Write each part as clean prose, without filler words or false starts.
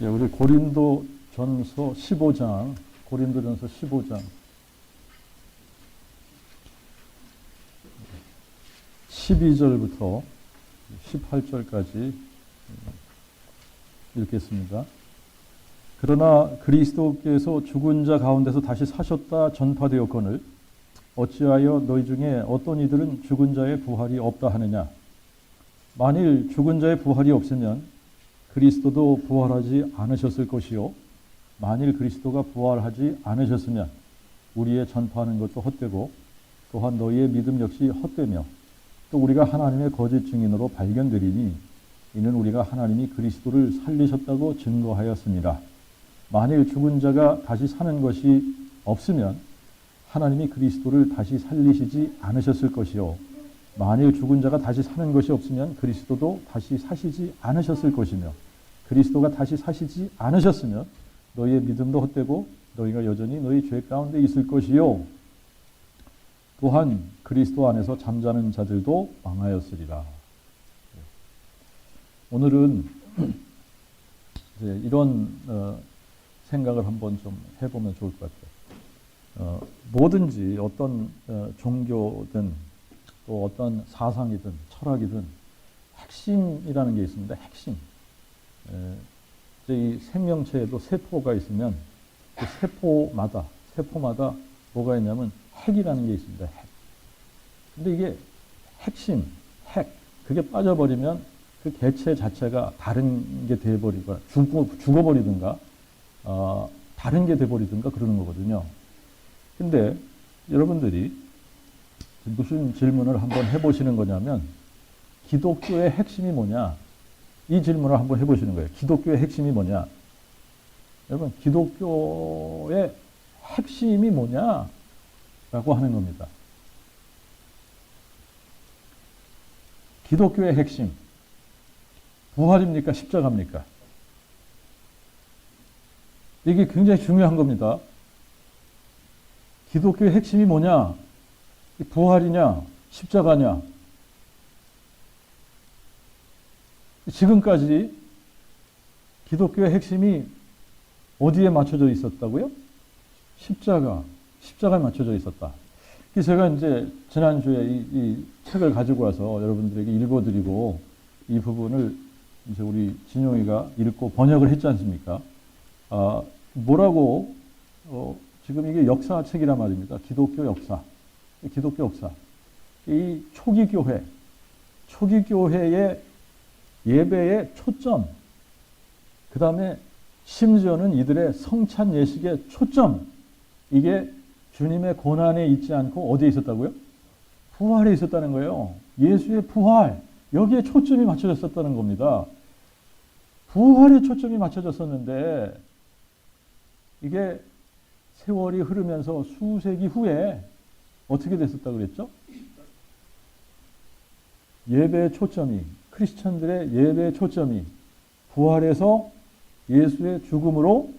예, 우리 고린도전서 15장, 고린도전서 15장 12절부터 18절까지 읽겠습니다. 그러나 그리스도께서 죽은 자 가운데서 다시 사셨다 전파되었거늘 어찌하여 너희 중에 어떤 이들은 죽은 자의 부활이 없다 하느냐. 만일 죽은 자의 부활이 없으면 그리스도도 부활하지 않으셨을 것이요, 만일 그리스도가 부활하지 않으셨으면 우리의 전파하는 것도 헛되고 또한 너희의 믿음 역시 헛되며 또 우리가 하나님의 거짓 증인으로 발견되리니 이는 우리가 하나님이 그리스도를 살리셨다고 증거하였습니다. 만일 죽은 자가 다시 사는 것이 없으면 하나님이 그리스도를 다시 살리시지 않으셨을 것이요, 만일 죽은 자가 다시 사는 것이 없으면 그리스도도 다시 사시지 않으셨을 것이며 그리스도가 다시 사시지 않으셨으면 너희의 믿음도 헛되고 너희가 여전히 너희 죄 가운데 있을 것이요, 또한 그리스도 안에서 잠자는 자들도 망하였으리라. 오늘은 이제 이런 생각을 한번 좀 해보면 좋을 것 같아요. 뭐든지 어떤 종교든 또 어떤 사상이든 철학이든 핵심이라는 게 있습니다. 핵심. 이 생명체에도 세포가 있으면 그 세포마다 뭐가 있냐면 핵이라는 게 있습니다. 핵. 근데 이게 핵심, 그게 빠져버리면 그 개체 자체가 다른 게 돼버리거나 죽어버리든가 다른 게 돼버리든가 그러는 거거든요. 근데 여러분들이 무슨 질문을 한번 해보시는 거냐면 기독교의 핵심이 뭐냐? 이 질문을 한번 해보시는 거예요. 기독교의 핵심이 뭐냐? 여러분, 기독교의 핵심이 뭐냐? 라고 하는 겁니다. 기독교의 핵심. 부활입니까? 십자가입니까? 이게 굉장히 중요한 겁니다. 기독교의 핵심이 뭐냐? 부활이냐? 십자가냐? 지금까지 기독교의 핵심이 어디에 맞춰져 있었다고요? 십자가에 맞춰져 있었다. 제가 이제 지난주에 이 책을 가지고 와서 여러분들에게 읽어드리고 이 부분을 이제 우리 진용이가 읽고 번역을 했지 않습니까? 뭐라고, 지금 이게 역사책이란 말입니다. 기독교 역사. 이 초기 교회의 예배의 초점, 그 다음에 심지어는 이들의 성찬 예식의 초점, 이게 주님의 고난에 있지 않고 어디에 있었다고요? 부활에 있었다는 거예요. 예수의 부활, 여기에 초점이 맞춰졌었다는 겁니다. 부활에 초점이 맞춰졌었는데 이게 세월이 흐르면서 수세기 후에 어떻게 됐었다고 그랬죠? 예배의 초점이, 크리스천들의 예배의 초점이 부활에서 예수의 죽음으로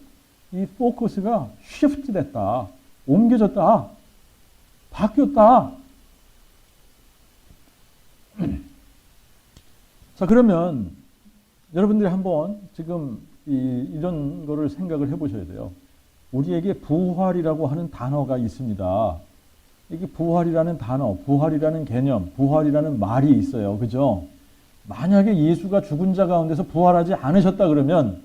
이 포커스가 쉬프트 됐다. 옮겨졌다. 바뀌었다. 자, 그러면 여러분들이 한번 지금 이런 거를 생각을 해보셔야 돼요. 우리에게 부활이라고 하는 단어가 있습니다. 이게 부활이라는 단어, 부활이라는 개념, 부활이라는 말이 있어요. 그죠? 만약에 예수가 죽은 자 가운데서 부활하지 않으셨다 그러면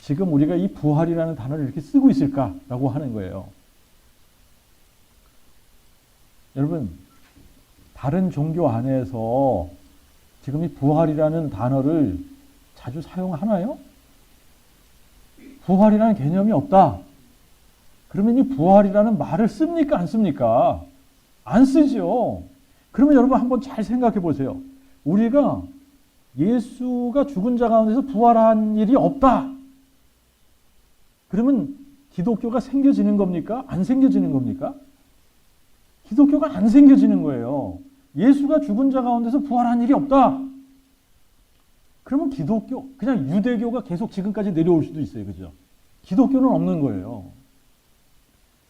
지금 우리가 이 부활이라는 단어를 이렇게 쓰고 있을까라고 하는 거예요. 여러분, 다른 종교 안에서 지금 이 부활이라는 단어를 자주 사용하나요? 부활이라는 개념이 없다. 그러면 이 부활이라는 말을 씁니까? 안 씁니까? 안 쓰죠. 그러면 여러분 한번 잘 생각해 보세요. 우리가 예수가 죽은 자 가운데서 부활한 일이 없다. 그러면 기독교가 생겨지는 겁니까? 안 생겨지는 겁니까? 기독교가 안 생겨지는 거예요. 예수가 죽은 자 가운데서 부활한 일이 없다. 그러면 기독교, 그냥 유대교가 계속 지금까지 내려올 수도 있어요. 그죠? 기독교는 없는 거예요.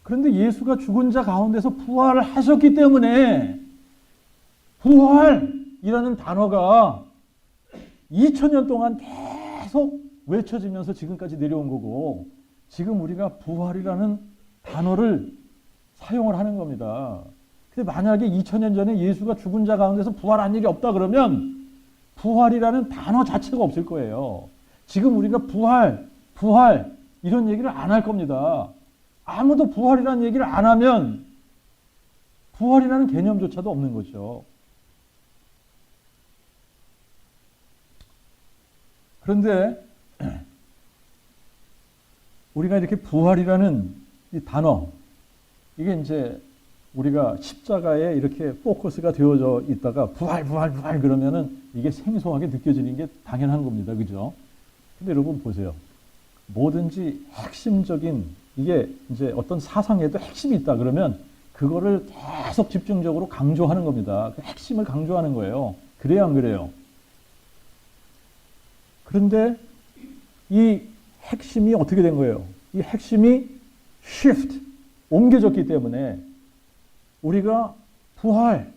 그런데 예수가 죽은 자 가운데서 부활을 하셨기 때문에 부활이라는 단어가 2000년 동안 계속 외쳐지면서 지금까지 내려온 거고, 지금 우리가 부활이라는 단어를 사용을 하는 겁니다. 근데 만약에 2000년 전에 예수가 죽은 자 가운데서 부활한 일이 없다 그러면 부활이라는 단어 자체가 없을 거예요. 지금 우리가 부활 이런 얘기를 안 할 겁니다. 아무도 부활이라는 얘기를 안 하면 부활이라는 개념조차도 없는 거죠. 그런데 우리가 이렇게 부활이라는 이 단어, 이게 이제 우리가 십자가에 이렇게 포커스가 되어져 있다가 부활 그러면은 이게 생소하게 느껴지는 게 당연한 겁니다. 그죠? 근데 여러분 보세요. 뭐든지 핵심적인, 이게 이제 어떤 사상에도 핵심이 있다 그러면 그거를 계속 집중적으로 강조하는 겁니다. 그 핵심을 강조하는 거예요. 그래요, 안 그래요? 그런데 이 핵심이 어떻게 된 거예요? 이 핵심이 shift, 옮겨졌기 때문에 우리가 부활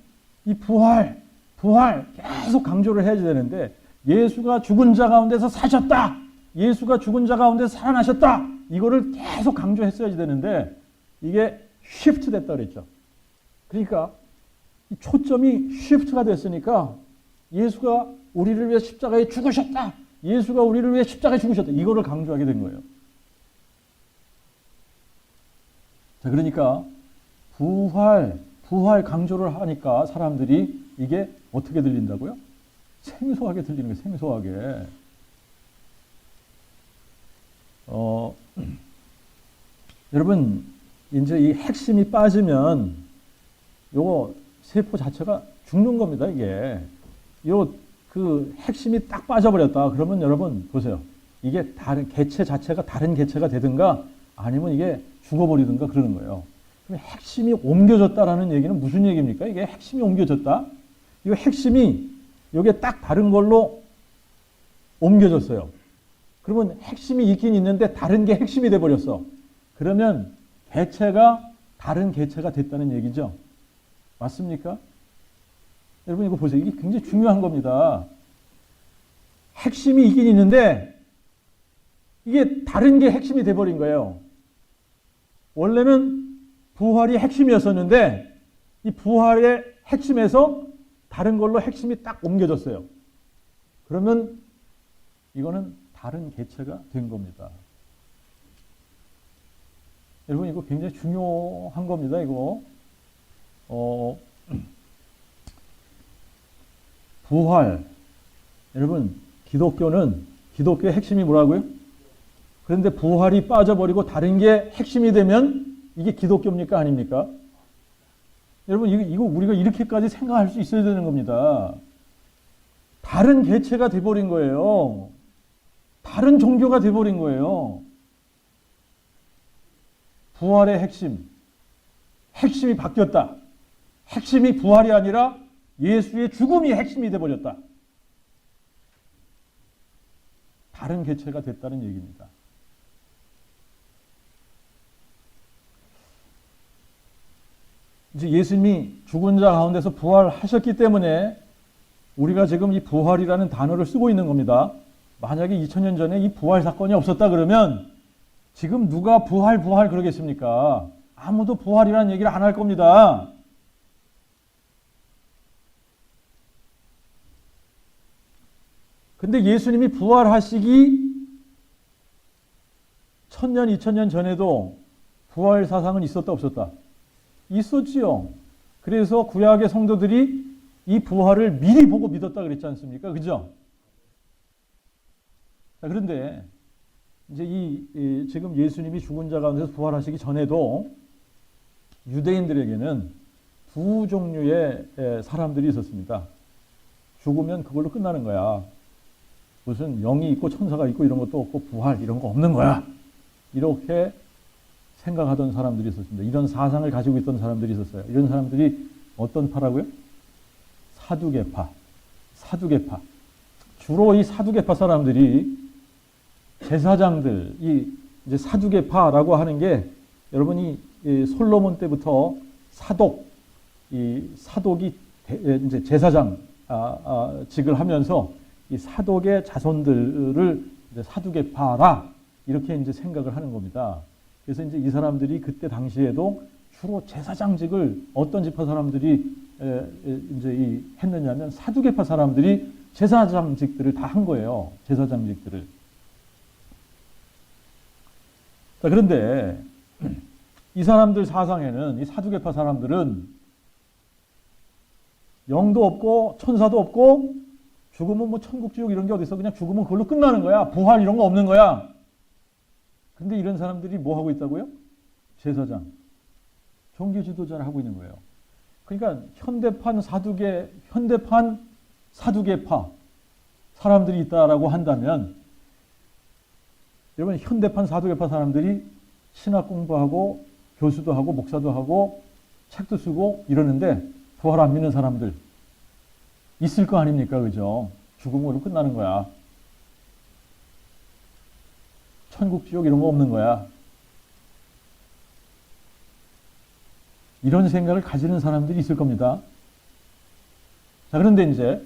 계속 강조를 해야 되는데, 예수가 죽은 자 가운데서 사셨다, 예수가 죽은 자 가운데서 살아나셨다, 이거를 계속 강조했어야 되는데 이게 shift 됐다 그랬죠. 그러니까 초점이 shift가 됐으니까 예수가 우리를 위해 십자가에 죽으셨다, 예수가 우리를 위해 십자가에 죽으셨다, 이거를 강조하게 된 거예요. 자, 그러니까 부활 강조를 하니까 사람들이 이게 어떻게 들린다고요? 생소하게 들리는 거예요. 생소하게. 여러분, 이제 이 핵심이 빠지면 요거 세포 자체가 죽는 겁니다. 이게 그 핵심이 딱 빠져버렸다 그러면 여러분 보세요. 이게 다른 개체 자체가 다른 개체가 되든가 아니면 이게 죽어버리든가 그러는 거예요. 그럼 핵심이 옮겨졌다라는 얘기는 무슨 얘기입니까? 이게 핵심이 옮겨졌다. 이 핵심이 여기에 딱 다른 걸로 옮겨졌어요. 그러면 핵심이 있긴 있는데 다른 게 핵심이 돼버렸어. 그러면 개체가 다른 개체가 됐다는 얘기죠. 맞습니까? 여러분 이거 보세요. 이게 굉장히 중요한 겁니다. 핵심이 있긴 있는데 이게 다른 게 핵심이 돼버린 거예요. 원래는 부활이 핵심이었었는데 이 부활의 핵심에서 다른 걸로 핵심이 딱 옮겨졌어요. 그러면 이거는 다른 개체가 된 겁니다. 여러분 이거 굉장히 중요한 겁니다. 이거 부활, 여러분 기독교의 핵심이 뭐라고요? 그런데 부활이 빠져버리고 다른 게 핵심이 되면 이게 기독교입니까? 아닙니까? 여러분 이거 우리가 이렇게까지 생각할 수 있어야 되는 겁니다. 다른 개체가 돼버린 거예요. 다른 종교가 돼버린 거예요. 부활의 핵심이 바뀌었다. 핵심이 부활이 아니라 예수의 죽음이 핵심이 돼버렸다. 다른 개체가 됐다는 얘기입니다. 이제 예수님이 죽은 자 가운데서 부활하셨기 때문에 우리가 지금 이 부활이라는 단어를 쓰고 있는 겁니다. 만약에 2000년 전에 이 부활 사건이 없었다 그러면 지금 누가 부활 그러겠습니까? 아무도 부활이라는 얘기를 안 할 겁니다. 근데 예수님이 부활하시기 1000년, 2000년 전에도 부활 사상은 있었다 없었다? 있었지요. 그래서 구약의 성도들이 이 부활을 미리 보고 믿었다 그랬지 않습니까? 그죠? 자, 그런데 이제 지금 예수님이 죽은 자 가운데서 부활하시기 전에도 유대인들에게는 두 종류의 사람들이 있었습니다. 죽으면 그걸로 끝나는 거야. 무슨 영이 있고 천사가 있고 이런 것도 없고 부활 이런 거 없는 거야. 이렇게 생각하던 사람들이 있었습니다. 이런 사상을 가지고 있던 사람들이 있었어요. 이런 사람들이 어떤 파라고요? 사두개파. 주로 이 사두개파 사람들이 제사장들, 이제 사두개파라고 하는 게 여러분이 솔로몬 때부터 사독이 이제 제사장 직을 하면서 이 사독의 자손들을 이제 사두개파라 이렇게 이제 생각을 하는 겁니다. 그래서 이제 이 사람들이 그때 당시에도 주로 제사장직을 어떤 지파 사람들이 이제 했느냐면 사두개파 사람들이 제사장직들을 다 한 거예요. 제사장직들을. 자, 그런데 이 사람들 사상에는 이 사두개파 사람들은 영도 없고 천사도 없고 죽으면 뭐 천국 지옥 이런 게 어디 있어? 그냥 죽으면 그걸로 끝나는 거야. 부활 이런 거 없는 거야. 근데 이런 사람들이 뭐 하고 있다고요? 제사장, 종교 지도자를 하고 있는 거예요. 그러니까 현대판 사두개파 사람들이 있다라고 한다면 여러분 현대판 사두개파 사람들이 신학 공부하고 교수도 하고 목사도 하고 책도 쓰고 이러는데 부활 안 믿는 사람들 있을 거 아닙니까? 그죠? 죽음으로 끝나는 거야. 천국 지옥 이런 거 없는 거야. 이런 생각을 가지는 사람들이 있을 겁니다. 자, 그런데 이제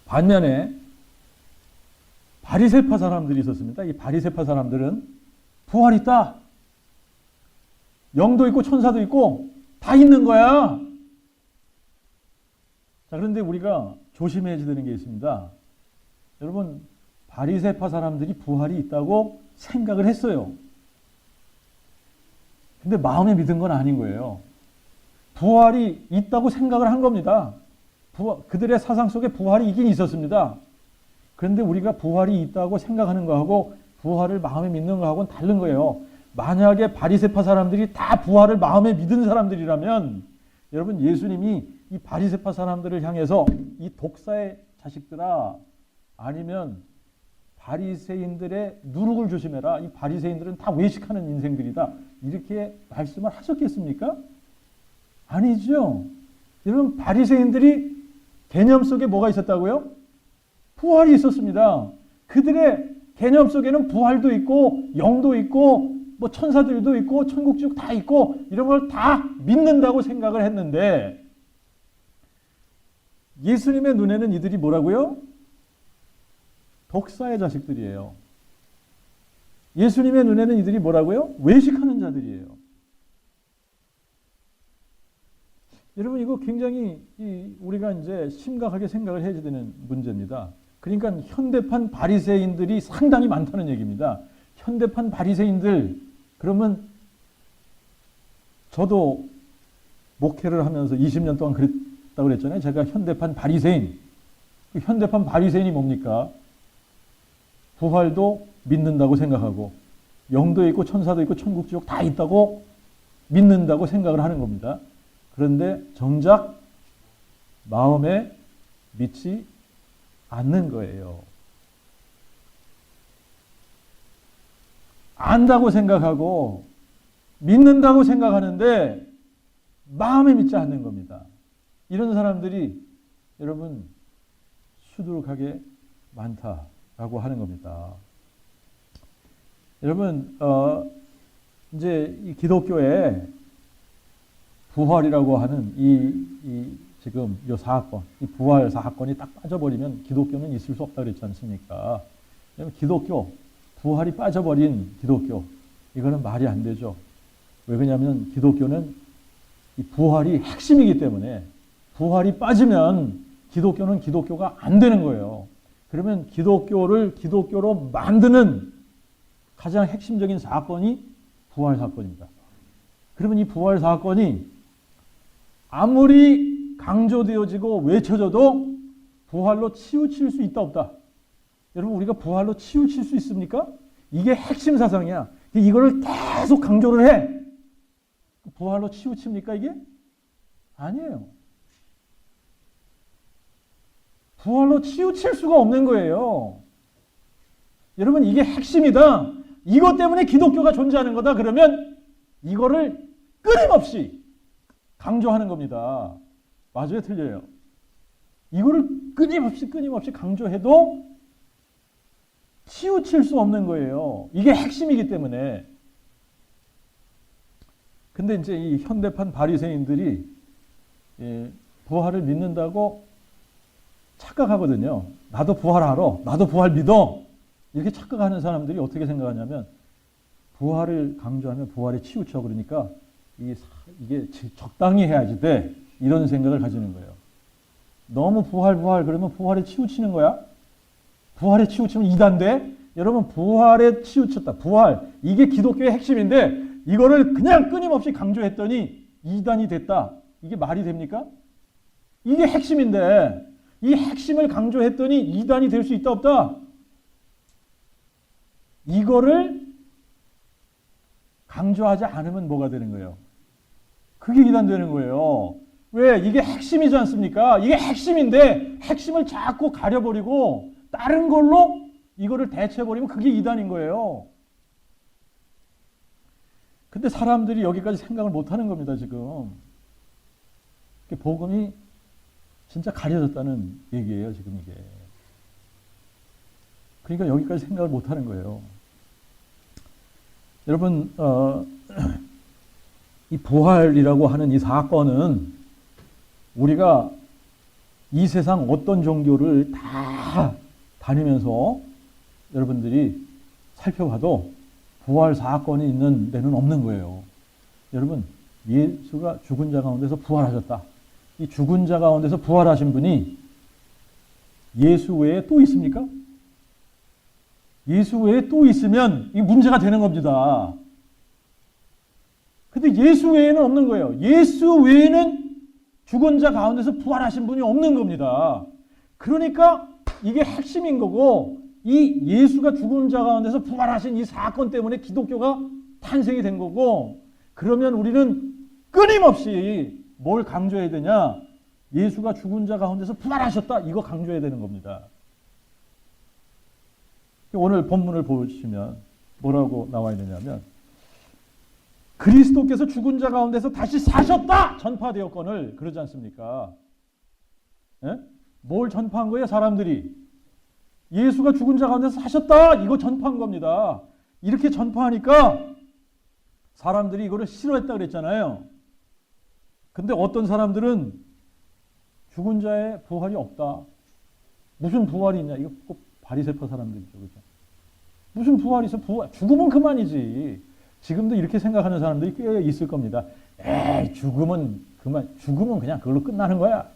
반면에 바리새파 사람들이 있었습니다. 이 바리새파 사람들은 부활이 있다. 영도 있고 천사도 있고 다 있는 거야. 자, 그런데 우리가 조심해야 되는 게 있습니다. 여러분, 바리새파 사람들이 부활이 있다고 생각을 했어요. 근데 마음에 믿은 건 아닌 거예요. 부활이 있다고 생각을 한 겁니다. 그들의 사상 속에 부활이 있긴 있었습니다. 그런데 우리가 부활이 있다고 생각하는 거하고 부활을 마음에 믿는 거하고는 다른 거예요. 만약에 바리새파 사람들이 다 부활을 마음에 믿은 사람들이라면 여러분 예수님이 이 바리새파 사람들을 향해서 이 독사의 자식들아 아니면 바리새인들의 누룩을 조심해라. 이 바리새인들은 다 외식하는 인생들이다. 이렇게 말씀을 하셨겠습니까? 아니죠. 여러분 바리새인들이 개념 속에 뭐가 있었다고요? 부활이 있었습니다. 그들의 개념 속에는 부활도 있고 영도 있고 뭐 천사들도 있고 천국 지옥 다 있고 이런 걸 다 믿는다고 생각을 했는데 예수님의 눈에는 이들이 뭐라고요? 독사의 자식들이에요. 예수님의 눈에는 이들이 뭐라고요? 외식하는 자들이에요. 여러분 이거 굉장히 우리가 이제 심각하게 생각을 해야 되는 문제입니다. 그러니까 현대판 바리새인들이 상당히 많다는 얘기입니다. 현대판 바리새인들 그러면 저도 목회를 하면서 20년 동안 그랬다고 그랬잖아요. 제가 현대판 바리새인. 그 현대판 바리새인이 뭡니까? 부활도 믿는다고 생각하고 영도 있고 천사도 있고 천국 지옥 다 있다고 믿는다고 생각을 하는 겁니다. 그런데 정작 마음에 믿지 않는 거예요. 안다고 생각하고 믿는다고 생각하는데 마음에 믿지 않는 겁니다. 이런 사람들이 여러분 수두룩하게 많다라고 하는 겁니다. 여러분 이제 이 기독교에 부활이라고 하는 지금 이 사건, 이 부활 사건이 딱 빠져버리면 기독교는 있을 수 없다 그랬지 않습니까? 기독교, 부활이 빠져버린 기독교, 이거는 말이 안 되죠. 왜 그러냐면 기독교는 이 부활이 핵심이기 때문에 부활이 빠지면 기독교는 기독교가 안 되는 거예요. 그러면 기독교를 기독교로 만드는 가장 핵심적인 사건이 부활 사건입니다. 그러면 이 부활 사건이 아무리 강조되어지고 외쳐져도 부활로 치우칠 수 있다 없다. 여러분 우리가 부활로 치우칠 수 있습니까? 이게 핵심 사상이야. 이거를 계속 강조를 해. 부활로 치우칩니까 이게? 아니에요. 부활로 치우칠 수가 없는 거예요. 여러분 이게 핵심이다. 이것 때문에 기독교가 존재하는 거다. 그러면 이거를 끊임없이 강조하는 겁니다. 맞아요? 틀려요? 이거를 끊임없이 강조해도 치우칠 수 없는 거예요. 이게 핵심이기 때문에. 근데 이제 이 현대판 바리새인들이 부활을 믿는다고 착각하거든요. 나도 부활 알아. 나도 부활 믿어. 이렇게 착각하는 사람들이 어떻게 생각하냐면 부활을 강조하면 부활에 치우쳐 그러니까 이게 적당히 해야지 돼. 이런 생각을 가지는 거예요. 너무 부활 그러면 부활에 치우치는 거야. 부활에 치우치면 이단돼. 여러분 부활에 치우쳤다. 부활 이게 기독교의 핵심인데 이거를 그냥 끊임없이 강조했더니 이단이 됐다. 이게 말이 됩니까? 이게 핵심인데 이 핵심을 강조했더니 이단이 될 수 있다 없다? 이거를 강조하지 않으면 뭐가 되는 거예요? 그게 이단되는 거예요. 왜? 이게 핵심이지 않습니까? 이게 핵심인데 핵심을 자꾸 가려버리고 다른 걸로 이거를 대체해버리면 그게 이단인 거예요. 근데 사람들이 여기까지 생각을 못하는 겁니다. 지금. 복음이 진짜 가려졌다는 얘기예요. 지금 이게. 그러니까 여기까지 생각을 못하는 거예요. 여러분 이 부활이라고 하는 이 사건은 우리가 이 세상 어떤 종교를 다 다니면서 여러분들이 살펴봐도 부활 사건이 있는 데는 없는 거예요. 여러분 예수가 죽은 자 가운데서 부활하셨다. 이 죽은 자 가운데서 부활하신 분이 예수 외에 또 있습니까? 예수 외에 또 있으면 이 문제가 되는 겁니다. 근데 예수 외에는 없는 거예요. 예수 외에는 죽은 자 가운데서 부활하신 분이 없는 겁니다. 그러니까 이게 핵심인 거고 이 예수가 죽은 자 가운데서 부활하신 이 사건 때문에 기독교가 탄생이 된 거고 그러면 우리는 끊임없이 뭘 강조해야 되냐? 예수가 죽은 자 가운데서 부활하셨다. 이거 강조해야 되는 겁니다. 오늘 본문을 보시면 뭐라고 나와 있느냐면 그리스도께서 죽은 자 가운데서 다시 사셨다 전파되었거늘 그러지 않습니까? 예? 뭘 전파한 거예요? 사람들이 예수가 죽은 자 가운데서 사셨다 이거 전파한 겁니다. 이렇게 전파하니까 사람들이 이거를 싫어했다 그랬잖아요. 근데 어떤 사람들은 죽은 자의 부활이 없다. 무슨 부활이 있냐? 이거 꼭 바리새파 사람들이죠. 그죠? 무슨 부활이 있어? 죽으면 그만이지. 지금도 이렇게 생각하는 사람들이 꽤 있을 겁니다. 에이, 죽으면 그만. 죽으면 그냥 그걸로 끝나는 거야.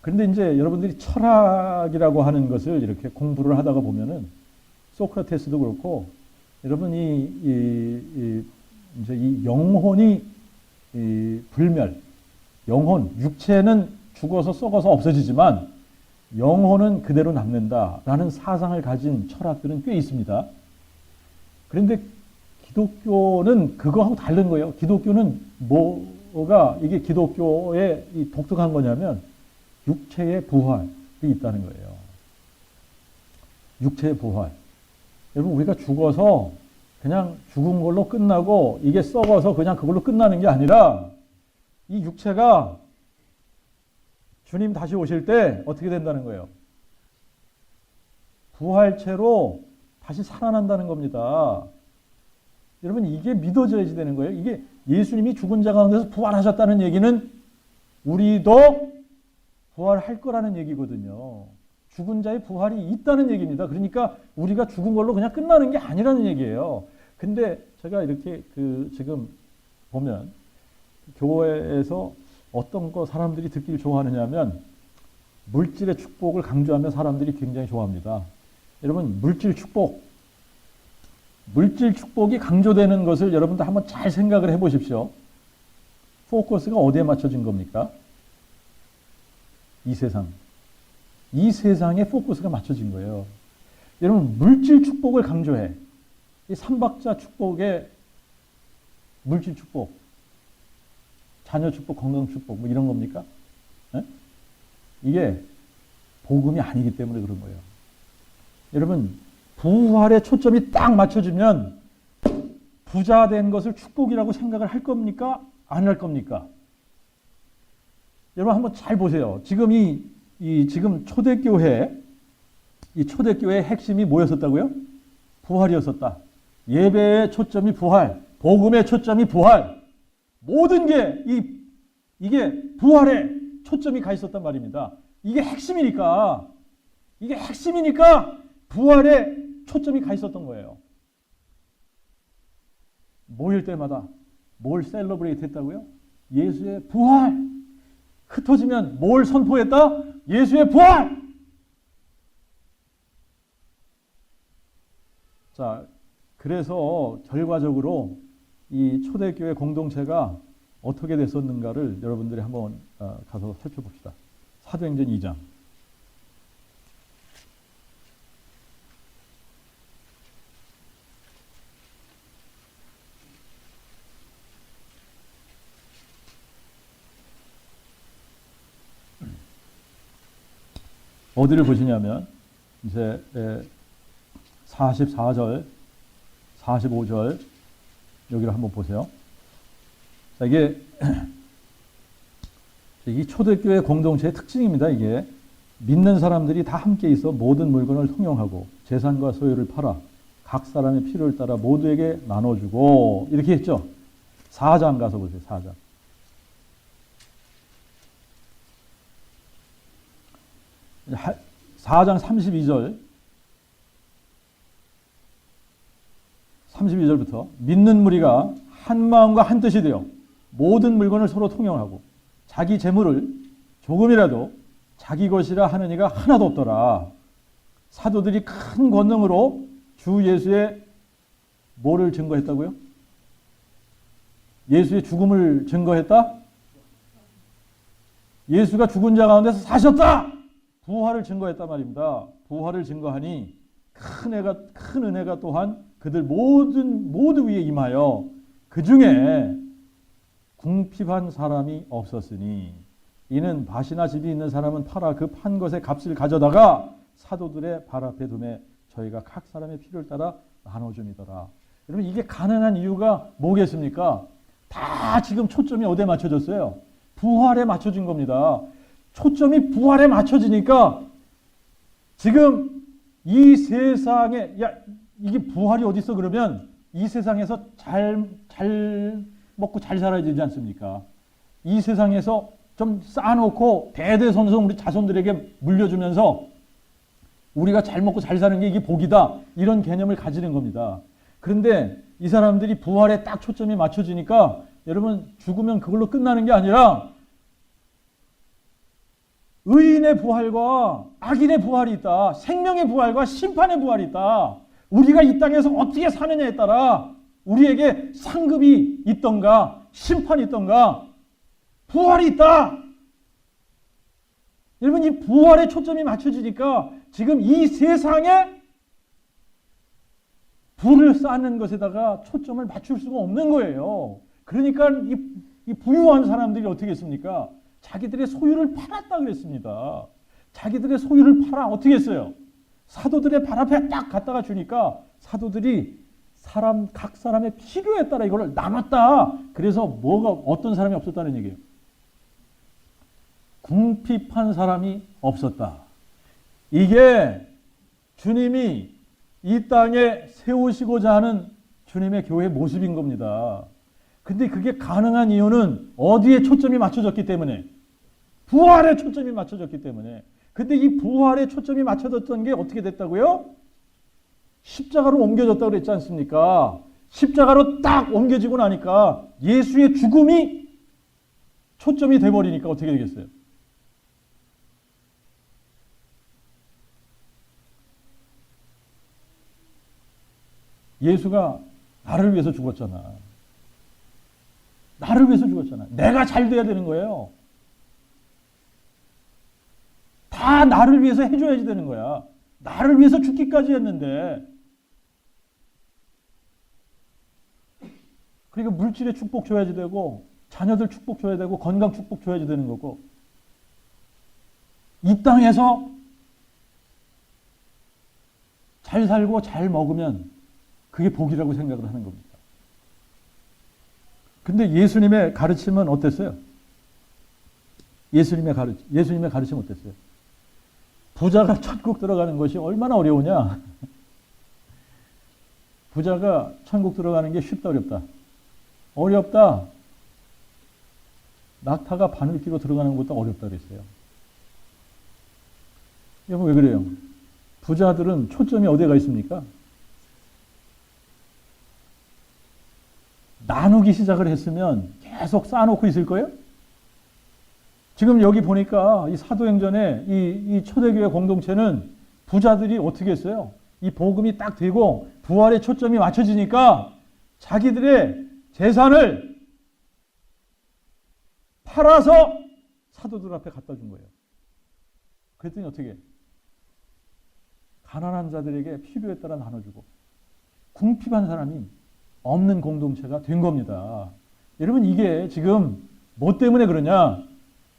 그런데 이제 여러분들이 철학이라고 하는 것을 이렇게 공부를 하다가 보면은 소크라테스도 그렇고 여러분이 이제 이 영혼이 불멸, 영혼, 육체는 죽어서 썩어서 없어지지만 영혼은 그대로 남는다라는 사상을 가진 철학들은 꽤 있습니다. 그런데 기독교는 그거하고 다른 거예요. 기독교는 뭐가 이게 기독교의 이 독특한 거냐면 육체의 부활이 있다는 거예요. 육체의 부활. 여러분 우리가 죽어서 그냥 죽은 걸로 끝나고 이게 썩어서 그냥 그걸로 끝나는 게 아니라 이 육체가 주님 다시 오실 때 어떻게 된다는 거예요? 부활체로 다시 살아난다는 겁니다. 여러분 이게 믿어져야지 되는 거예요. 이게 예수님이 죽은 자 가운데서 부활하셨다는 얘기는 우리도 부활할 거라는 얘기거든요. 죽은 자의 부활이 있다는 얘기입니다. 그러니까 우리가 죽은 걸로 그냥 끝나는 게 아니라는 얘기예요. 근데 제가 이렇게 지금 보면 교회에서 어떤 거 사람들이 듣기를 좋아하느냐면 물질의 축복을 강조하면 사람들이 굉장히 좋아합니다. 여러분 물질 축복이 강조되는 것을 여러분들 한번 잘 생각을 해보십시오. 포커스가 어디에 맞춰진 겁니까? 이 세상에 포커스가 맞춰진 거예요. 여러분 물질 축복을 강조해. 이 삼박자 축복의 물질 축복, 자녀 축복, 건강 축복 뭐 이런 겁니까? 네? 이게 복음이 아니기 때문에 그런 거예요. 여러분 부활의 초점이 딱 맞춰지면 부자 된 것을 축복이라고 생각을 할 겁니까? 안 할 겁니까? 여러분 한번 잘 보세요. 지금 지금 초대교회의 핵심이 뭐였었다고요? 부활이었었다. 예배의 초점이 부활, 복음의 초점이 부활. 모든 게 이게 부활에 초점이 가 있었단 말입니다. 이게 핵심이니까 이게 핵심이니까 부활에 초점이 가 있었던 거예요. 모일 때마다 뭘 셀러브레이트 했다고요? 예수의 부활. 흩어지면 뭘 선포했다? 예수의 부활. 자, 그래서 결과적으로 이 초대교회 공동체가 어떻게 됐었는가를 여러분들이 한번 가서 살펴봅시다. 사도행전 2장. 어디를 보시냐면 이제 44절, 45절 여기를 한번 보세요. 자, 이게 이 초대교회 공동체의 특징입니다. 이게 믿는 사람들이 다 함께 있어 모든 물건을 통용하고 재산과 소유를 팔아 각 사람의 필요를 따라 모두에게 나눠주고 이렇게 했죠. 4장 가서 보세요. 4장. 4장 32절부터 믿는 무리가 한 마음과 한 뜻이 되어 모든 물건을 서로 통용하고 자기 재물을 조금이라도 자기 것이라 하는 이가 하나도 없더라. 사도들이 큰 권능으로 주 예수의 뭐를 증거했다고요? 예수의 죽음을 증거했다? 예수가 죽은 자 가운데서 사셨다! 부활을 증거했단 말입니다. 부활을 증거하니 큰 은혜가 또한 그들 모두 위에 임하여 그 중에 궁핍한 사람이 없었으니 이는 밭이나 집이 있는 사람은 팔아 그 판 것의 값을 가져다가 사도들의 발 앞에 두매 저희가 각 사람의 필요를 따라 나눠줌이더라. 여러분 이게 가능한 이유가 뭐겠습니까? 다 지금 초점이 어디에 맞춰졌어요? 부활에 맞춰진 겁니다. 초점이 부활에 맞춰지니까 지금 이 세상에 이게 부활이 어디 있어 그러면 이 세상에서 잘 먹고 잘 살아야 되지 않습니까? 이 세상에서 좀 쌓아놓고 대대손손 우리 자손들에게 물려주면서 우리가 잘 먹고 잘 사는 게 이게 복이다. 이런 개념을 가지는 겁니다. 그런데 이 사람들이 부활에 딱 초점이 맞춰지니까 여러분 죽으면 그걸로 끝나는 게 아니라 의인의 부활과 악인의 부활이 있다. 생명의 부활과 심판의 부활이 있다. 우리가 이 땅에서 어떻게 사느냐에 따라 우리에게 상급이 있던가 심판이 있던가 부활이 있다. 여러분 이 부활에 초점이 맞춰지니까 지금 이 세상에 불을 쌓는 것에다가 초점을 맞출 수가 없는 거예요. 그러니까 이 부유한 사람들이 어떻게 했습니까? 자기들의 소유를 팔았다 그랬습니다. 자기들의 소유를 팔아 어떻게 했어요? 사도들의 발 앞에 딱 갖다가 주니까 사도들이 각 사람의 필요에 따라 이걸 나눴다. 그래서 어떤 사람이 없었다는 얘기예요. 궁핍한 사람이 없었다. 이게 주님이 이 땅에 세우시고자 하는 주님의 교회의 모습인 겁니다. 근데 그게 가능한 이유는 어디에 초점이 맞춰졌기 때문에 부활에 초점이 맞춰졌기 때문에. 근데 이 부활에 초점이 맞춰졌던 게 어떻게 됐다고요? 십자가로 옮겨졌다고 그랬지 않습니까? 십자가로 딱 옮겨지고 나니까 예수의 죽음이 초점이 돼버리니까 어떻게 되겠어요? 예수가 나를 위해서 죽었잖아. 나를 위해서 죽었잖아. 내가 잘 돼야 되는 거예요. 다 나를 위해서 해줘야지 되는 거야. 나를 위해서 죽기까지 했는데. 그러니까 물질의 축복 줘야지 되고 자녀들 축복 줘야 되고 건강 축복 줘야지 되는 거고 이 땅에서 잘 살고 잘 먹으면 그게 복이라고 생각을 하는 겁니다. 근데 예수님의 가르침은 어땠어요? 예수님의 가르침은 어땠어요? 부자가 천국 들어가는 것이 얼마나 어려우냐? 부자가 천국 들어가는 게 쉽다 어렵다? 어렵다. 낙타가 바늘 끼고 들어가는 것도 어렵다 그랬어요. 여러분 왜 그래요? 부자들은 초점이 어디가 있습니까? 나누기 시작을 했으면 계속 쌓아놓고 있을 거예요? 지금 여기 보니까 이 사도행전에 이 초대교회 공동체는 부자들이 어떻게 했어요? 이 복음이 딱 되고 부활의 초점이 맞춰지니까 자기들의 재산을 팔아서 사도들 앞에 갖다 준 거예요. 그랬더니 어떻게? 가난한 자들에게 필요에 따라 나눠주고 궁핍한 사람이 없는 공동체가 된 겁니다. 여러분, 이게 지금 뭐 때문에 그러냐?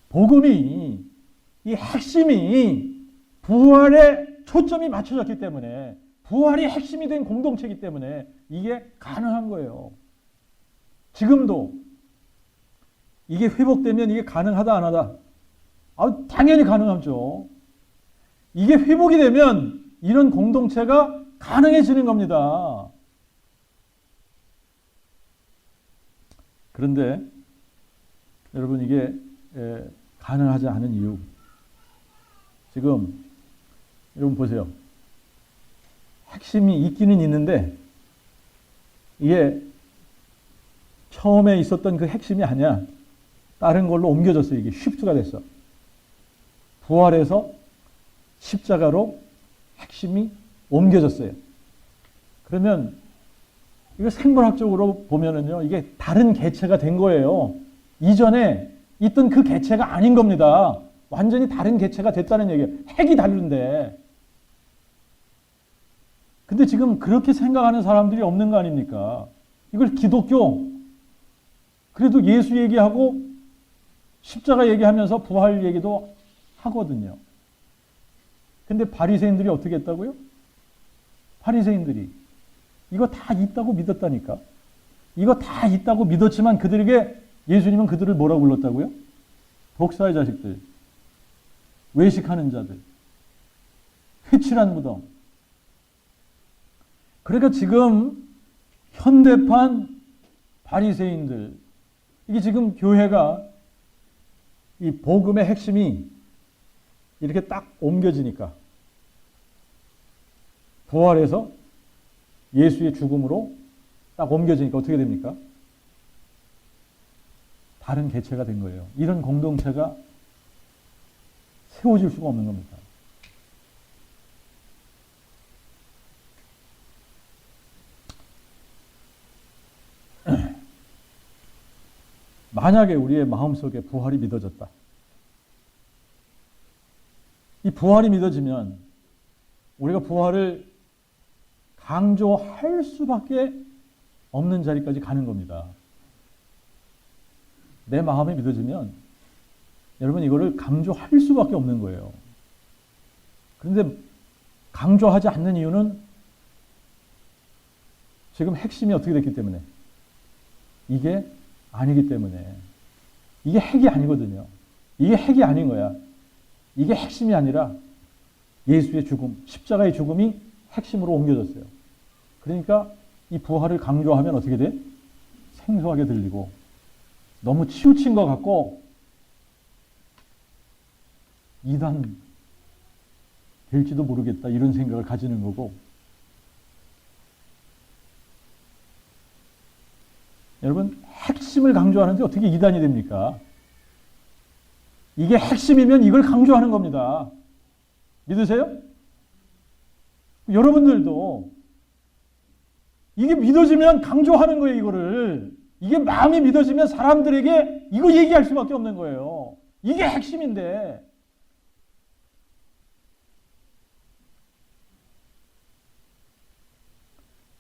복음이, 이 핵심이 부활에 초점이 맞춰졌기 때문에, 부활이 핵심이 된 공동체이기 때문에 이게 가능한 거예요. 지금도 이게 회복되면 이게 가능하다 안 하다? 당연히 가능하죠. 이게 회복이 되면 이런 공동체가 가능해지는 겁니다. 그런데 여러분, 이게 가능하지 않은 이유, 지금 여러분 보세요. 핵심이 있기는 있는데 이게 처음에 있었던 그 핵심이 아니야. 다른 걸로 옮겨졌어요. 이게 쉬프트가 됐어. 부활에서 십자가로 핵심이 옮겨졌어요. 그러면 이거 생물학적으로 보면은요, 이게 다른 개체가 된 거예요. 이전에 있던 그 개체가 아닌 겁니다. 완전히 다른 개체가 됐다는 얘기예요. 핵이 다른데. 근데 지금 그렇게 생각하는 사람들이 없는 거 아닙니까? 이걸 기독교, 그래도 예수 얘기하고 십자가 얘기하면서 부활 얘기도 하거든요. 근데 바리새인들이 어떻게 했다고요? 바리새인들이 이거 다 있다고 믿었다니까. 이거 다 있다고 믿었지만 그들에게 예수님은 그들을 뭐라고 불렀다고요? 독사의 자식들, 외식하는 자들, 회칠한 무덤. 그러니까 지금 현대판 바리새인들, 이게 지금 교회가 이 복음의 핵심이 이렇게 딱 옮겨지니까, 부활해서 예수의 죽음으로 딱 옮겨지니까 어떻게 됩니까? 다른 개체가 된 거예요. 이런 공동체가 세워질 수가 없는 겁니다. 만약에 우리의 마음속에 부활이 믿어졌다. 이 부활이 믿어지면 우리가 부활을 강조할 수밖에 없는 자리까지 가는 겁니다. 내 마음에 믿어지면 여러분 이거를 강조할 수밖에 없는 거예요. 그런데 강조하지 않는 이유는 지금 핵심이 어떻게 됐기 때문에, 이게 아니기 때문에. 이게 핵이 아니거든요. 이게 핵이 아닌 거야. 이게 핵심이 아니라 예수의 죽음, 십자가의 죽음이 핵심으로 옮겨졌어요. 그러니까 이 부활을 강조하면 어떻게 돼? 생소하게 들리고 너무 치우친 것 같고 이단 될지도 모르겠다, 이런 생각을 가지는 거고. 여러분, 핵심을 강조하는데 어떻게 이단이 됩니까? 이게 핵심이면 이걸 강조하는 겁니다. 믿으세요? 여러분들도 이게 믿어지면 강조하는 거예요, 이거를. 이게 마음이 믿어지면 사람들에게 이거 얘기할 수밖에 없는 거예요. 이게 핵심인데.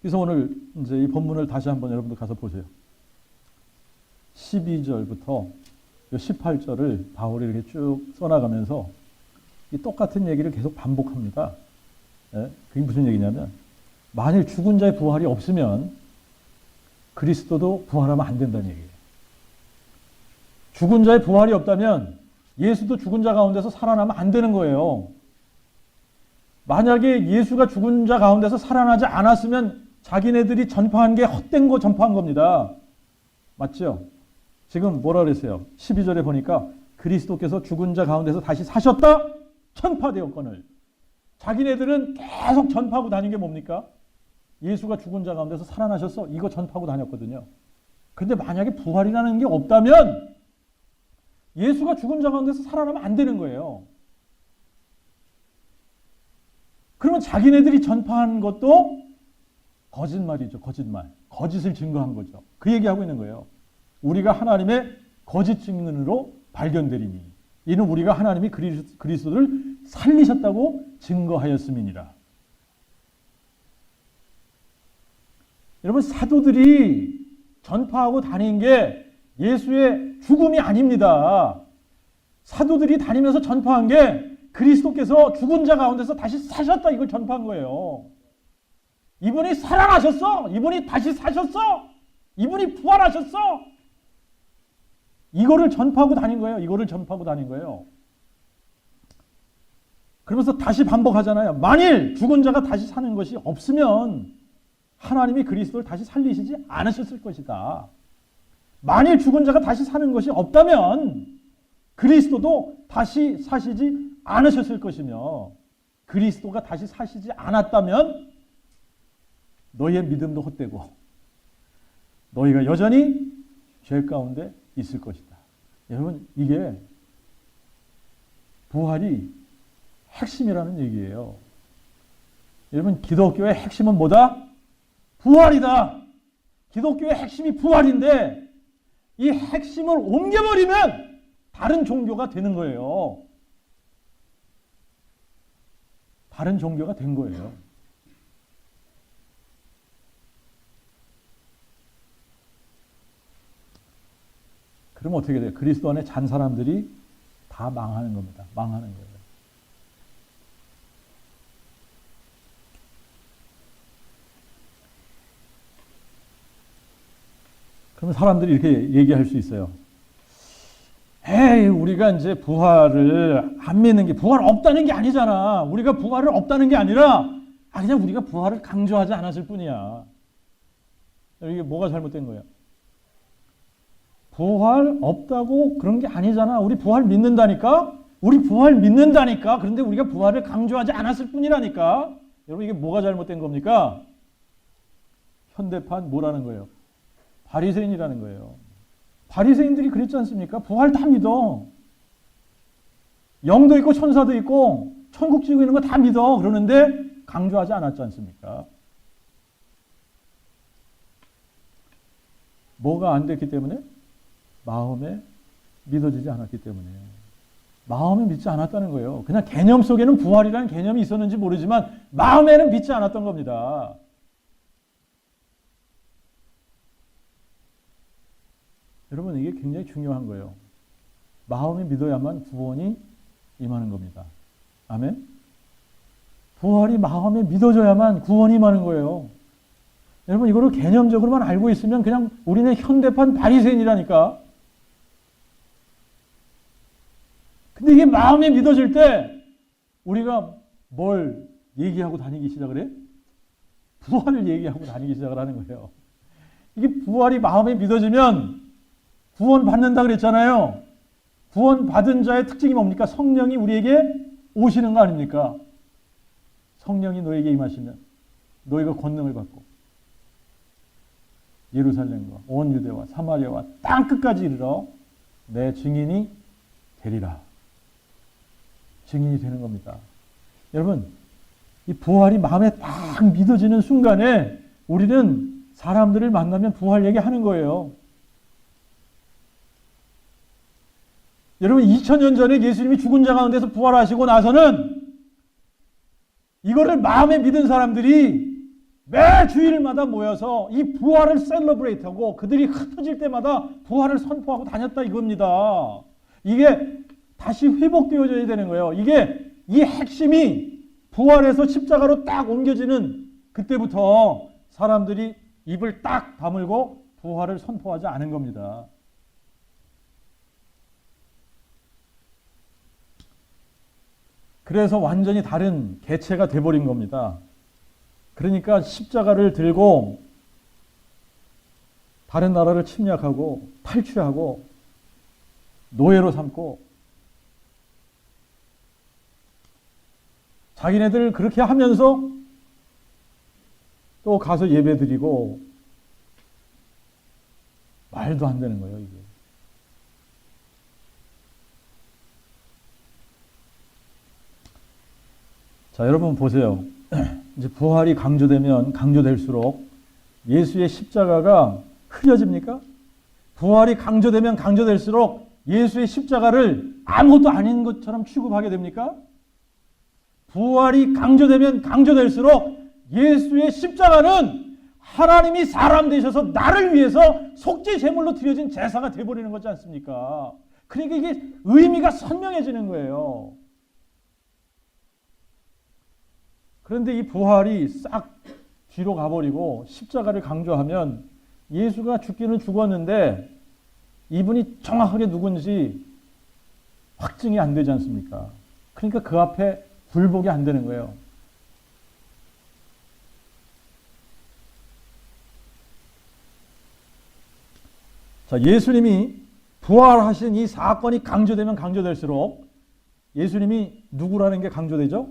그래서 오늘 이제 이 본문을 다시 한번 여러분들 가서 보세요. 12절부터 18절을 바울이 이렇게 쭉 써나가면서 이 똑같은 얘기를 계속 반복합니다. 예? 그게 무슨 얘기냐면, 만일 죽은 자의 부활이 없으면 그리스도도 부활하면 안 된다는 얘기예요. 죽은 자의 부활이 없다면 예수도 죽은 자 가운데서 살아나면 안 되는 거예요. 만약에 예수가 죽은 자 가운데서 살아나지 않았으면 자기네들이 전파한 게 헛된 거 전파한 겁니다. 맞죠? 지금 뭐라 그랬어요? 12절에 보니까 그리스도께서 죽은 자 가운데서 다시 사셨다? 전파되었거늘. 자기네들은 계속 전파하고 다닌 게 뭡니까? 예수가 죽은 자 가운데서 살아나셨어. 이거 전파하고 다녔거든요. 근데 만약에 부활이라는 게 없다면 예수가 죽은 자 가운데서 살아나면 안 되는 거예요. 그러면 자기네들이 전파한 것도 거짓말이죠. 거짓말. 거짓을 증거한 거죠. 그 얘기하고 있는 거예요. 우리가 하나님의 거짓 증인으로 발견되리니 이는 우리가 하나님이 그리스도를 살리셨다고 증거하였음이니라. 여러분, 사도들이 전파하고 다닌 게 예수의 죽음이 아닙니다. 사도들이 다니면서 전파한 게 그리스도께서 죽은 자 가운데서 다시 사셨다, 이걸 전파한 거예요. 이분이 살아나셨어. 이분이 다시 사셨어. 이분이 부활하셨어. 이거를 전파하고 다닌 거예요. 이거를 전파하고 다닌 거예요. 그러면서 다시 반복하잖아요. 만일 죽은 자가 다시 사는 것이 없으면 하나님이 그리스도를 다시 살리시지 않으셨을 것이다. 만일 죽은 자가 다시 사는 것이 없다면 그리스도도 다시 사시지 않으셨을 것이며, 그리스도가 다시 사시지 않았다면 너희의 믿음도 헛되고 너희가 여전히 죄 가운데 있을 것이다. 여러분, 이게 부활이 핵심이라는 얘기예요. 여러분, 기독교의 핵심은 뭐다? 부활이다. 기독교의 핵심이 부활인데 이 핵심을 옮겨버리면 다른 종교가 되는 거예요. 다른 종교가 된 거예요. 그럼 어떻게 돼요? 그리스도 안에 잔 사람들이 다 망하는 겁니다. 망하는 거예요. 그러면 사람들이 이렇게 얘기할 수 있어요. 에이, 우리가 이제 부활을 안 믿는 게, 부활 없다는 게 아니잖아. 우리가 부활을 없다는 게 아니라, 그냥 우리가 부활을 강조하지 않았을 뿐이야. 이게 뭐가 잘못된 거예요? 부활 없다고 그런 게 아니잖아. 우리 부활 믿는다니까? 우리 부활 믿는다니까? 그런데 우리가 부활을 강조하지 않았을 뿐이라니까? 여러분, 이게 뭐가 잘못된 겁니까? 현대판 뭐라는 거예요? 바리새인이라는 거예요. 바리새인들이 그랬지 않습니까? 부활 다 믿어. 영도 있고 천사도 있고 천국 지고 있는 거 다 믿어. 그러는데 강조하지 않았지 않습니까? 뭐가 안 됐기 때문에? 마음에 믿어지지 않았기 때문에. 마음에 믿지 않았다는 거예요. 그냥 개념 속에는 부활이라는 개념이 있었는지 모르지만 마음에는 믿지 않았던 겁니다. 여러분, 이게 굉장히 중요한 거예요. 마음에 믿어야만 구원이 임하는 겁니다. 아멘? 부활이 마음에 믿어져야만 구원이 임하는 거예요. 여러분, 이거를 개념적으로만 알고 있으면 그냥 우리는 현대판 바리새인이라니까. 근데 이게 마음에 믿어질 때 우리가 뭘 얘기하고 다니기 시작을 해? 부활을 얘기하고 다니기 시작을 하는 거예요. 이게 부활이 마음에 믿어지면 구원 받는다 그랬잖아요. 구원 받은 자의 특징이 뭡니까? 성령이 우리에게 오시는 거 아닙니까? 성령이 너에게 임하시면 너희가 권능을 받고 예루살렘과 온 유대와 사마리아와 땅 끝까지 이르러 내 증인이 되리라. 증인이 되는 겁니다. 여러분, 이 부활이 마음에 딱 믿어지는 순간에 우리는 사람들을 만나면 부활 얘기하는 거예요. 여러분, 2000년 전에 예수님이 죽은 자 가운데서 부활하시고 나서는 이거를 마음에 믿은 사람들이 매 주일마다 모여서 이 부활을 셀러브레이트하고 그들이 흩어질 때마다 부활을 선포하고 다녔다 이겁니다. 이게 다시 회복되어져야 되는 거예요. 이게 이 핵심이 부활에서 십자가로 딱 옮겨지는 그때부터 사람들이 입을 딱 다물고 부활을 선포하지 않은 겁니다. 그래서 완전히 다른 개체가 돼버린 겁니다. 그러니까 십자가를 들고 다른 나라를 침략하고 탈취하고 노예로 삼고, 자기네들 그렇게 하면서 또 가서 예배드리고 말도 안 되는 거예요, 이게. 자, 여러분 보세요. 이제 부활이 강조되면 강조될수록 예수의 십자가가 흐려집니까? 부활이 강조되면 강조될수록 예수의 십자가를 아무것도 아닌 것처럼 취급하게 됩니까? 부활이 강조되면 강조될수록 예수의 십자가는 하나님이 사람 되셔서 나를 위해서 속죄 제물로 드려진 제사가 되어버리는 거지 않습니까? 그러니까 이게 의미가 선명해지는 거예요. 그런데 이 부활이 싹 뒤로 가버리고 십자가를 강조하면 예수가 죽기는 죽었는데 이분이 정확하게 누군지 확증이 안 되지 않습니까? 그러니까 그 앞에 굴복이 안 되는 거예요. 자, 예수님이 부활하신 이 사건이 강조되면 강조될수록 예수님이 누구라는 게 강조되죠?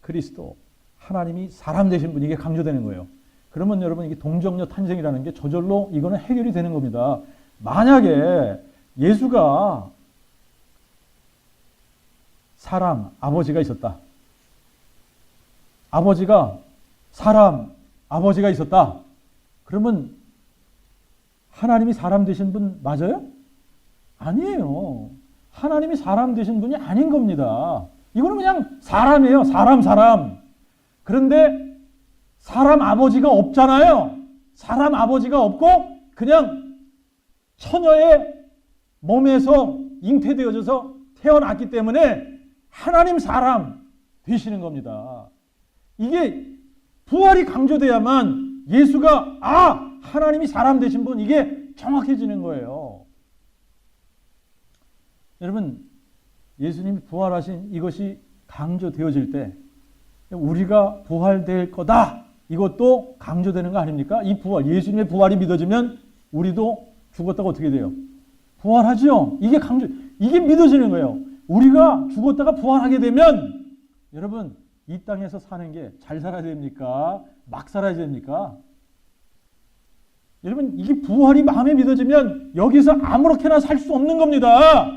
그리스도, 하나님이 사람 되신 분이 이게 강조되는 거예요. 그러면 여러분 이게 동정녀 탄생이라는 게 저절로 이거는 해결이 되는 겁니다. 만약에 예수가 사람, 아버지가 있었다. 아버지가 사람, 아버지가 있었다. 그러면 하나님이 사람 되신 분 맞아요? 아니에요. 하나님이 사람 되신 분이 아닌 겁니다. 이거는 그냥 사람이에요. 사람. 그런데 사람 아버지가 없잖아요. 사람 아버지가 없고 그냥 처녀의 몸에서 잉태되어져서 태어났기 때문에 하나님 사람 되시는 겁니다. 이게 부활이 강조돼야만 예수가 하나님이 사람 되신 분 이게 정확해지는 거예요. 여러분 예수님이 부활하신 이것이 강조되어질 때 우리가 부활될 거다. 이것도 강조되는 거 아닙니까? 이 부활, 예수님의 부활이 믿어지면 우리도 죽었다가 어떻게 돼요? 부활하죠? 이게 믿어지는 거예요. 우리가 죽었다가 부활하게 되면 여러분 이 땅에서 사는 게 잘 살아야 됩니까? 막 살아야 됩니까? 여러분 이게 부활이 마음에 믿어지면 여기서 아무렇게나 살 수 없는 겁니다.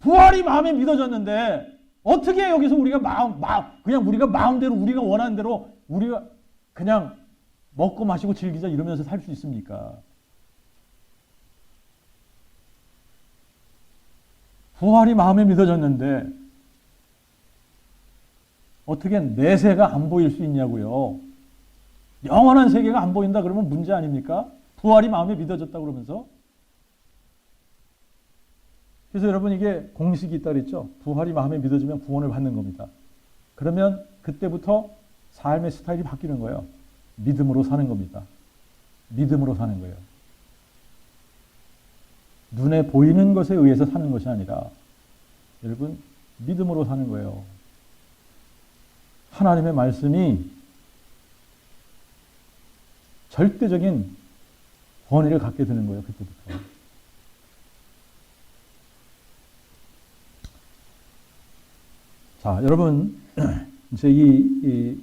부활이 마음에 믿어졌는데 어떻게 여기서 우리가 그냥 우리가 마음대로 우리가 원하는 대로 우리가 그냥 먹고 마시고 즐기자 이러면서 살 수 있습니까? 부활이 마음에 믿어졌는데 어떻게 내세가 안 보일 수 있냐고요. 영원한 세계가 안 보인다 그러면 문제 아닙니까? 부활이 마음에 믿어졌다 그러면서. 그래서 여러분 이게 공식이 있다 그랬죠. 부활이 마음에 믿어지면 구원을 받는 겁니다. 그러면 그때부터 삶의 스타일이 바뀌는 거예요. 믿음으로 사는 겁니다. 믿음으로 사는 거예요. 눈에 보이는 것에 의해서 사는 것이 아니라 여러분 믿음으로 사는 거예요. 하나님의 말씀이 절대적인 권위를 갖게 되는 거예요. 그때부터. 자, 여러분 이제 이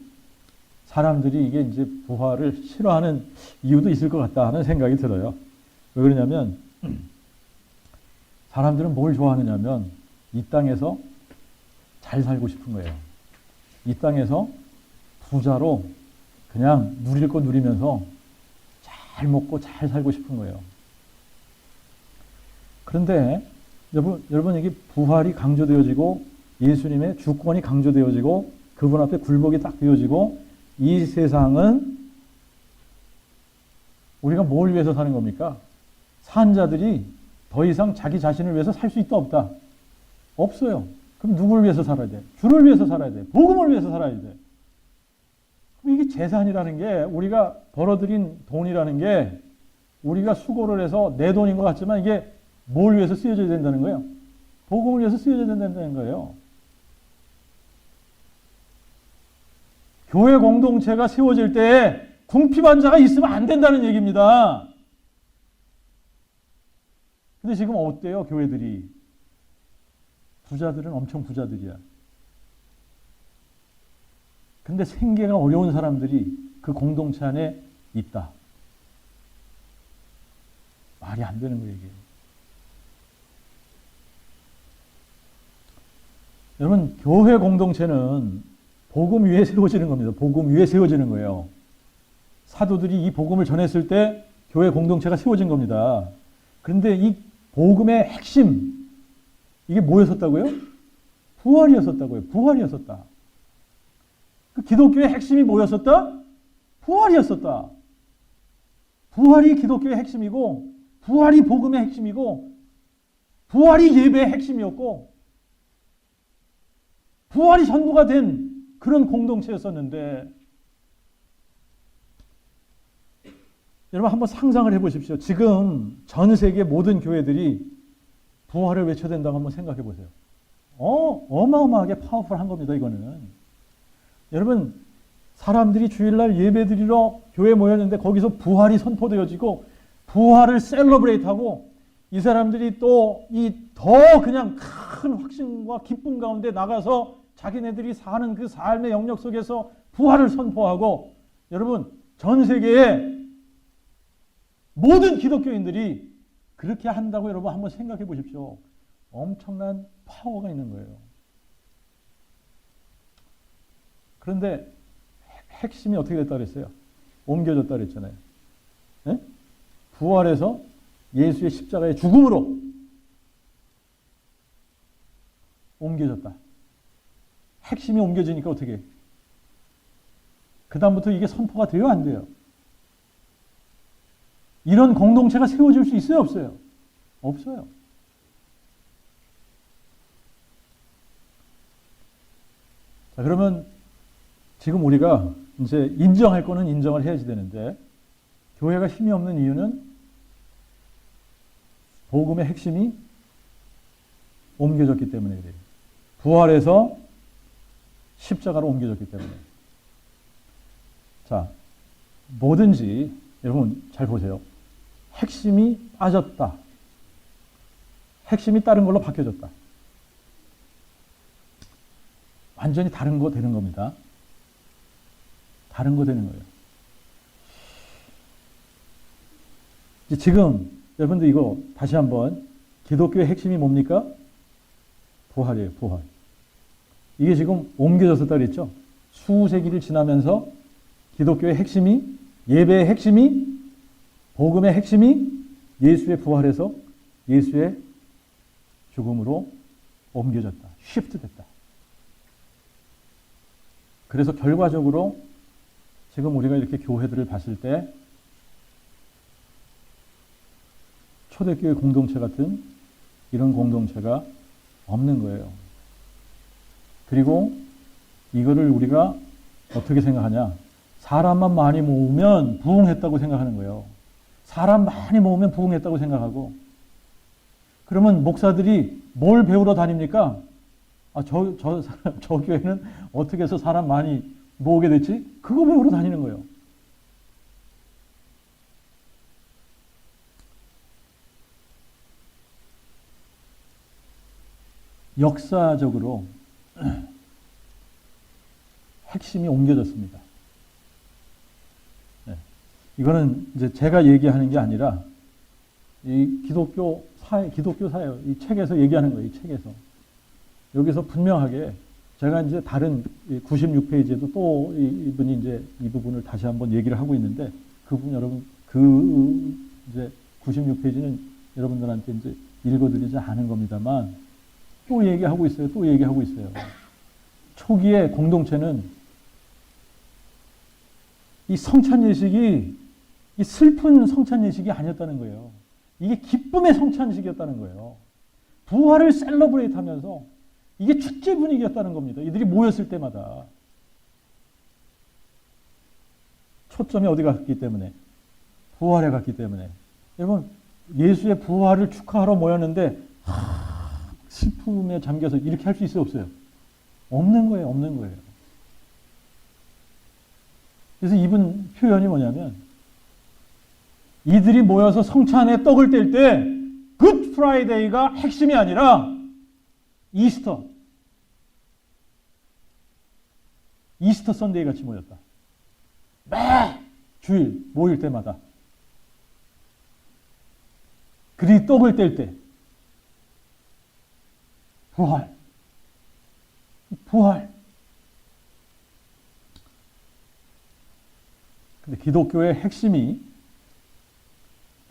사람들이 이게 이제 부활을 싫어하는 이유도 있을 것 같다 하는 생각이 들어요. 왜 그러냐면 사람들은 뭘 좋아하느냐면 이 땅에서 잘 살고 싶은 거예요. 이 땅에서 부자로 그냥 누릴 거 누리면서 잘 먹고 잘 살고 싶은 거예요. 그런데 여러분 이게 부활이 강조되어지고 예수님의 주권이 강조되어지고 그분 앞에 굴복이 딱 되어지고 이 세상은 우리가 뭘 위해서 사는 겁니까? 산 자들이 더 이상 자기 자신을 위해서 살 수 있다 없다? 없어요. 그럼 누구를 위해서 살아야 돼? 주를 위해서 살아야 돼. 복음을 위해서 살아야 돼. 그럼 이게 재산이라는 게 우리가 벌어들인 돈이라는 게 우리가 수고를 해서 내 돈인 것 같지만 이게 뭘 위해서 쓰여져야 된다는 거예요? 복음을 위해서 쓰여져야 된다는 거예요. 교회 공동체가 세워질 때 궁핍한 자가 있으면 안 된다는 얘기입니다. 근데 지금 어때요, 교회들이? 부자들은 엄청 부자들이야. 근데 생계가 어려운 사람들이 그 공동체 안에 있다. 말이 안 되는 거예요, 이게. 여러분, 교회 공동체는 복음 위에 세워지는 겁니다. 복음 위에 세워지는 거예요. 사도들이 이 복음을 전했을 때 교회 공동체가 세워진 겁니다. 그런데 이 복음의 핵심, 이게 뭐였었다고요? 부활이었었다고요. 부활이었었다. 그 기독교의 핵심이 뭐였었다? 부활이었었다. 부활이 기독교의 핵심이고, 부활이 복음의 핵심이고, 부활이 예배의 핵심이었고, 부활이 전부가 된 그런 공동체였었는데, 여러분 한번 상상을 해보십시오. 지금 전 세계 모든 교회들이 부활을 외쳐야 된다고 한번 생각해 보세요. 어마어마하게 파워풀한 겁니다, 이거는. 여러분, 사람들이 주일날 예배드리러 교회에 모였는데 거기서 부활이 선포되어지고 부활을 셀러브레이트하고 이 사람들이 또 이 더 그냥 큰 확신과 기쁨 가운데 나가서 자기네들이 사는 그 삶의 영역 속에서 부활을 선포하고, 여러분 전 세계의 모든 기독교인들이 그렇게 한다고 여러분 한번 생각해 보십시오. 엄청난 파워가 있는 거예요. 그런데 핵심이 어떻게 됐다 그랬어요? 옮겨졌다 그랬잖아요. 네? 부활해서 예수의 십자가의 죽음으로 옮겨졌다. 핵심이 옮겨지니까 어떻게 해요? 그 다음부터 이게 선포가 돼요, 안 돼요? 이런 공동체가 세워질 수 있어요, 없어요? 없어요. 자, 그러면 지금 우리가 이제 인정할 거는 인정을 해야지 되는데, 교회가 힘이 없는 이유는 복음의 핵심이 옮겨졌기 때문에 그래요. 부활해서 십자가로 옮겨졌기 때문에. 자, 뭐든지 여러분 잘 보세요. 핵심이 빠졌다. 핵심이 다른 걸로 바뀌어졌다. 완전히 다른 거 되는 겁니다. 다른 거 되는 거예요. 지금 여러분들 이거 다시 한번, 기독교의 핵심이 뭡니까? 부활이에요, 부활. 이게 지금 옮겨졌었다 그랬죠? 수세기를 지나면서 기독교의 핵심이, 예배의 핵심이, 복음의 핵심이 예수의 부활에서 예수의 죽음으로 옮겨졌다. 쉬프트 됐다. 그래서 결과적으로 지금 우리가 이렇게 교회들을 봤을 때 초대교회 공동체 같은 이런 공동체가 없는 거예요. 그리고 이거를 우리가 어떻게 생각하냐? 사람만 많이 모으면 부흥했다고 생각하는 거예요. 사람 많이 모으면 부흥했다고 생각하고, 그러면 목사들이 뭘 배우러 다닙니까? 저 교회는 어떻게 해서 사람 많이 모으게 됐지? 그거 배우러 다니는 거예요. 역사적으로 핵심이 옮겨졌습니다. 네. 이거는 이제 제가 얘기하는 게 아니라 이 기독교 사회, 이 책에서 얘기하는 거예요. 이 책에서. 여기서 분명하게 제가 이제 다른 96페이지에도 또 이분이 이제 이 부분을 다시 한번 얘기를 하고 있는데, 그 부분 여러분, 이제 96페이지는 여러분들한테 이제 읽어드리지 않은 겁니다만, 또 얘기하고 있어요. 또 얘기하고 있어요. 초기에 공동체는 이 성찬 예식이 이 슬픈 성찬 예식이 아니었다는 거예요. 이게 기쁨의 성찬 예식이었다는 거예요. 부활을 셀러브레이트 하면서 이게 축제 분위기였다는 겁니다. 이들이 모였을 때마다. 초점이 어디 갔기 때문에? 부활에 갔기 때문에. 여러분, 예수의 부활을 축하하러 모였는데 슬픔에 잠겨서 이렇게 할 수 있어요, 없어요? 없는 거예요, 없는 거예요. 그래서 이분 표현이 뭐냐면, 이들이 모여서 성찬에 떡을 뗄 때 굿 프라이데이가 핵심이 아니라 이스터 선데이 같이 모였다. 매 주일 모일 때마다 그리 떡을 뗄 때 부활. 근데 기독교의 핵심이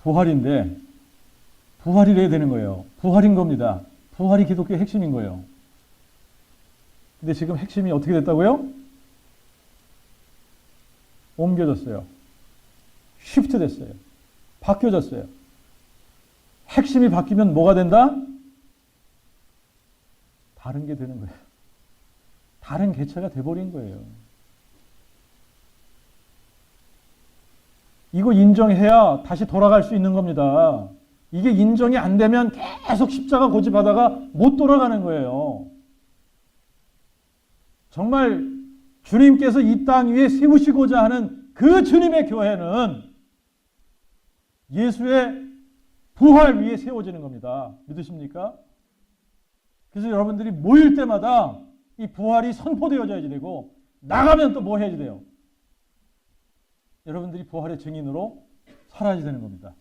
부활인데 부활이래야 되는 거예요. 부활인 겁니다. 부활이 기독교의 핵심인 거예요. 근데 지금 핵심이 어떻게 됐다고요? 옮겨졌어요. 쉬프트 됐어요. 바뀌어졌어요. 핵심이 바뀌면 뭐가 된다? 다른 게 되는 거예요. 다른 개체가 돼버린 거예요. 이거 인정해야 다시 돌아갈 수 있는 겁니다. 이게 인정이 안 되면 계속 십자가 고집하다가 못 돌아가는 거예요. 정말 주님께서 이 땅 위에 세우시고자 하는 그 주님의 교회는 예수의 부활 위에 세워지는 겁니다. 믿으십니까? 그래서 여러분들이 모일 때마다 이 부활이 선포되어져야지 되고 나가면 또 뭐 해야지 돼요? 여러분들이 부활의 증인으로 살아야지 되는 겁니다.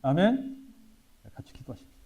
아멘. 같이 기도하십시오.